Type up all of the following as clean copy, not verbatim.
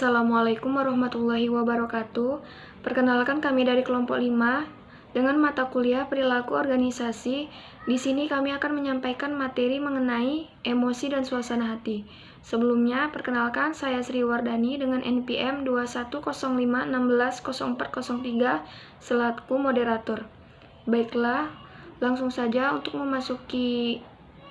Assalamualaikum warahmatullahi wabarakatuh. Perkenalkan kami dari kelompok 5 dengan mata kuliah perilaku organisasi. Di sini kami akan menyampaikan materi mengenai emosi dan suasana hati. Sebelumnya, perkenalkan saya Sri Wardani dengan NPM 2105160403 selaku moderator. Baiklah, langsung saja untuk memasuki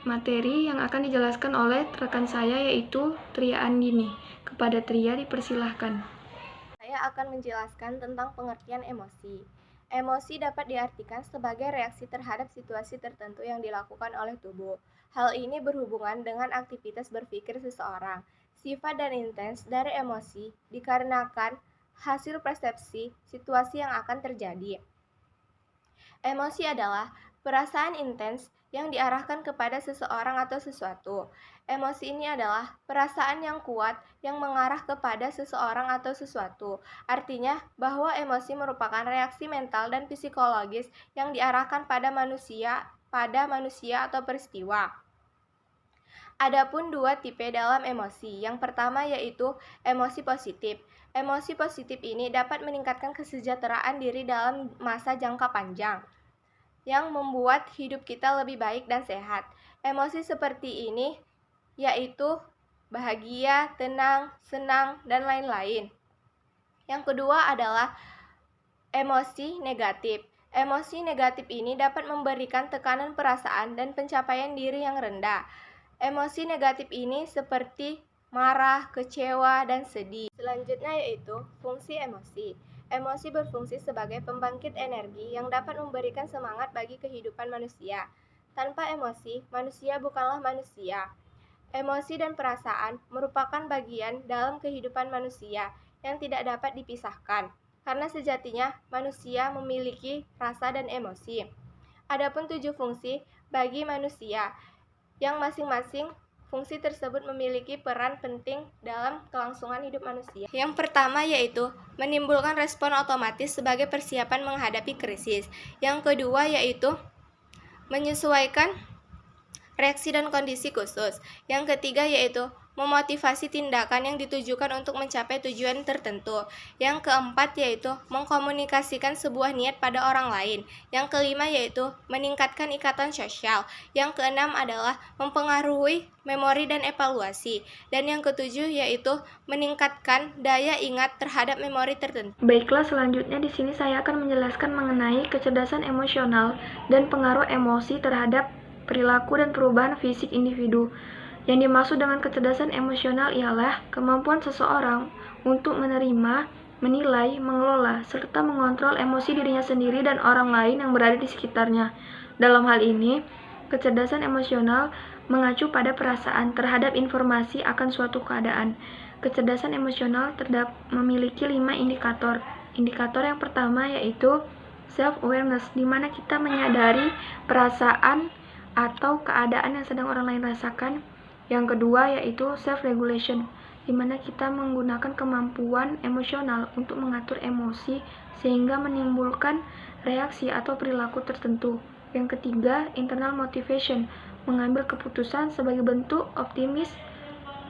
materi yang akan dijelaskan oleh rekan saya yaitu Tria Andini. Kepada Tria dipersilahkan. Saya akan menjelaskan tentang pengertian emosi. Emosi dapat diartikan sebagai reaksi terhadap situasi tertentu yang dilakukan oleh tubuh. Hal ini berhubungan dengan aktivitas berpikir seseorang. Sifat dan intens dari emosi dikarenakan hasil persepsi situasi yang akan terjadi. Emosi adalah perasaan intens yang diarahkan kepada seseorang atau sesuatu. Emosi ini adalah perasaan yang kuat yang mengarah kepada seseorang atau sesuatu. Artinya bahwa emosi merupakan reaksi mental dan psikologis yang diarahkan pada manusia atau peristiwa. Adapun dua tipe dalam emosi. Yang pertama yaitu emosi positif. Emosi positif ini dapat meningkatkan kesejahteraan diri dalam masa jangka panjang, yang membuat hidup kita lebih baik dan sehat. Emosi seperti ini yaitu bahagia, tenang, senang, dan lain-lain. Yang kedua adalah emosi negatif. Emosi negatif ini dapat memberikan tekanan perasaan dan pencapaian diri yang rendah. Emosi negatif ini seperti marah, kecewa, dan sedih. Selanjutnya yaitu fungsi emosi. Emosi berfungsi sebagai pembangkit energi yang dapat memberikan semangat bagi kehidupan manusia. Tanpa emosi, manusia bukanlah manusia. Emosi dan perasaan merupakan bagian dalam kehidupan manusia yang tidak dapat dipisahkan, karena sejatinya manusia memiliki rasa dan emosi. Adapun 7 fungsi bagi manusia, yang masing-masing fungsi tersebut memiliki peran penting dalam kelangsungan hidup manusia. Yang pertama yaitu menimbulkan respon otomatis sebagai persiapan menghadapi krisis. Yang kedua yaitu menyesuaikan reaksi dan kondisi khusus. Yang ketiga yaitu memotivasi tindakan yang ditujukan untuk mencapai tujuan tertentu. Yang keempat yaitu mengkomunikasikan sebuah niat pada orang lain. Yang kelima yaitu meningkatkan ikatan sosial. Yang keenam adalah mempengaruhi memori dan evaluasi. Dan yang ketujuh yaitu meningkatkan daya ingat terhadap memori tertentu. Baiklah, selanjutnya di sini saya akan menjelaskan mengenai kecerdasan emosional dan pengaruh emosi terhadap perilaku dan perubahan fisik individu. Yang dimaksud dengan kecerdasan emosional ialah kemampuan seseorang untuk menerima, menilai, mengelola, serta mengontrol emosi dirinya sendiri dan orang lain yang berada di sekitarnya. Dalam hal ini, kecerdasan emosional mengacu pada perasaan terhadap informasi akan suatu keadaan. Kecerdasan emosional memiliki 5 indikator. Indikator yang pertama yaitu self-awareness, di mana kita menyadari perasaan atau keadaan yang sedang orang lain rasakan. Yang kedua yaitu self-regulation, di mana kita menggunakan kemampuan emosional untuk mengatur emosi sehingga menimbulkan reaksi atau perilaku tertentu. Yang ketiga, internal motivation, mengambil keputusan sebagai bentuk optimis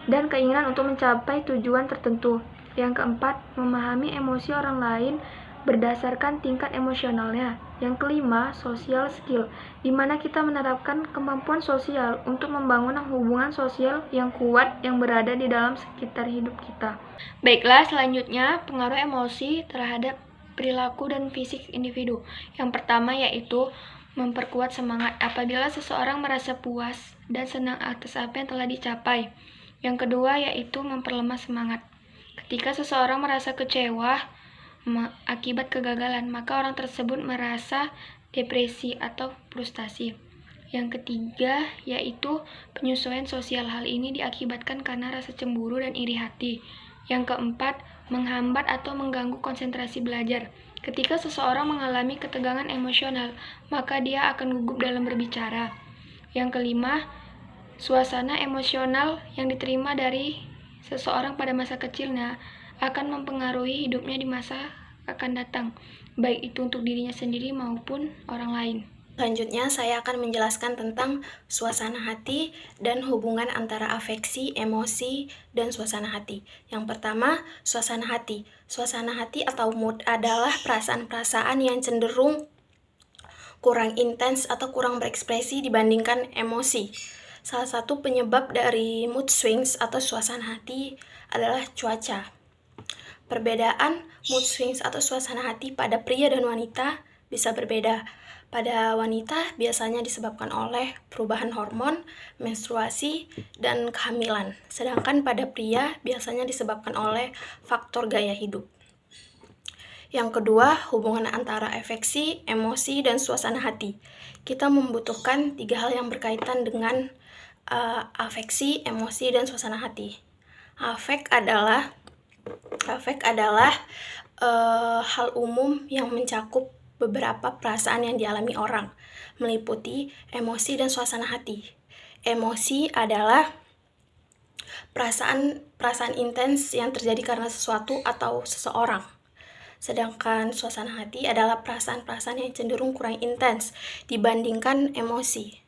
dan keinginan untuk mencapai tujuan tertentu. Yang keempat, memahami emosi orang lain berdasarkan tingkat emosionalnya. Yang kelima, social skill, di mana kita menerapkan kemampuan sosial untuk membangun hubungan sosial yang kuat yang berada di dalam sekitar hidup kita. Baiklah, selanjutnya pengaruh emosi terhadap perilaku dan fisik individu. Yang pertama yaitu memperkuat semangat apabila seseorang merasa puas dan senang atas apa yang telah dicapai. Yang kedua yaitu memperlemah semangat. Ketika seseorang merasa kecewa akibat kegagalan, maka orang tersebut merasa depresi atau frustasi. Yang ketiga yaitu penyesuaian sosial. Hal ini diakibatkan karena rasa cemburu dan iri hati. Yang keempat, menghambat atau mengganggu konsentrasi belajar. Ketika seseorang mengalami ketegangan emosional, maka dia akan gugup dalam berbicara. Yang kelima, suasana emosional yang diterima dari seseorang pada masa kecilnya akan mempengaruhi hidupnya di masa akan datang, baik itu untuk dirinya sendiri maupun orang lain. Selanjutnya, saya akan menjelaskan tentang suasana hati dan hubungan antara afeksi, emosi, dan suasana hati. Yang pertama, suasana hati. Suasana hati atau mood adalah perasaan-perasaan yang cenderung kurang intens atau kurang berekspresi dibandingkan emosi. Salah satu penyebab dari mood swings atau suasana hati adalah cuaca. Perbedaan mood swings atau suasana hati pada pria dan wanita bisa berbeda. Pada wanita biasanya disebabkan oleh perubahan hormon, menstruasi, dan kehamilan. Sedangkan pada pria biasanya disebabkan oleh faktor gaya hidup. Yang kedua, hubungan antara afeksi, emosi, dan suasana hati. Kita membutuhkan 3 hal yang berkaitan dengan afeksi, emosi, dan suasana hati. Afek adalah hal umum yang mencakup beberapa perasaan yang dialami orang, meliputi emosi dan suasana hati. Emosi adalah perasaan intens yang terjadi karena sesuatu atau seseorang. Sedangkan suasana hati adalah perasaan-perasaan yang cenderung kurang intens dibandingkan emosi.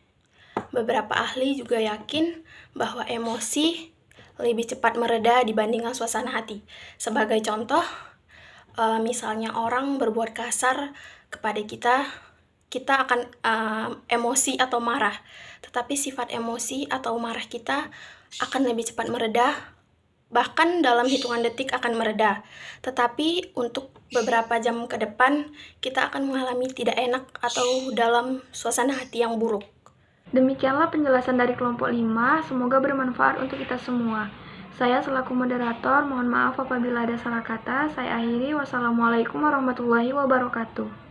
Beberapa ahli juga yakin bahwa emosi lebih cepat mereda dibandingkan suasana hati. Sebagai contoh, misalnya orang berbuat kasar kepada kita akan emosi atau marah. Tetapi sifat emosi atau marah kita akan lebih cepat mereda, bahkan dalam hitungan detik akan mereda. Tetapi untuk beberapa jam ke depan, kita akan mengalami tidak enak atau dalam suasana hati yang buruk. Demikianlah penjelasan dari kelompok 5, semoga bermanfaat untuk kita semua. Saya selaku moderator, mohon maaf apabila ada salah kata. Saya akhiri, wassalamualaikum warahmatullahi wabarakatuh.